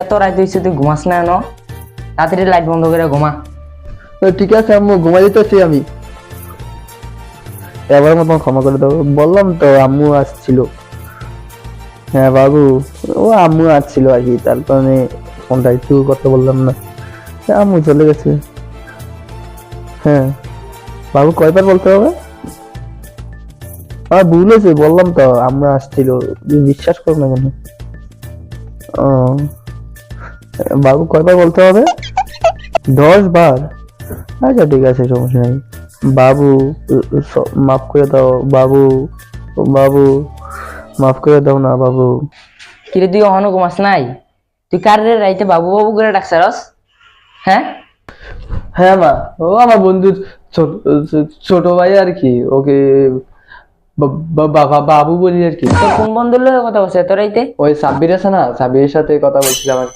এত রাত হয়েছে তুই ঘুমাস না এনো, তাড়াতাড়ি লাইট বন্ধ করে ঘুমা। ঠিক আছে আম্মু, ঘুমাই যেতেছি আমি। এবার মতন ক্ষমা করে দাও, বললাম তো আম্মু আসছিল। হ্যাঁ বাবু, ও আম্মু আসছিল আর কি, তার কারণে ফোনটা একটু করতে বললাম না। আম্মু চলে গেছে। হ্যাঁ বাবু, কয়বার বলতে হবে? ভুল হয়েছে, বললাম তো আম্মু আসছিল, তুমি বিশ্বাস করো না কেন? ও বাবু, কয়বার বলতে হবে? 10 বার? আচ্ছা ঠিক আছে, সমস্যা নেই। বাবু, মাফ করে দাও বাবু। বাবু, মাফ করে দাও না বাবু। কিরে তুই অহনো ঘুমাস নাই? তুই কার রে রাইতে বাবু বাবু করে ডাকছারস? হ্যাঁ হ্যাঁ মা, ও আমার বন্ধু, ছোট ছোট ভাই আর কি, ওকে বাবু বলি আর কি। তোর কোন বন্ধুর লগে কথা বলছে এত রাইতে? ওই সাব্বির আছে না, সাব্বিরের সাথে কথা বলছিলাম আর কি।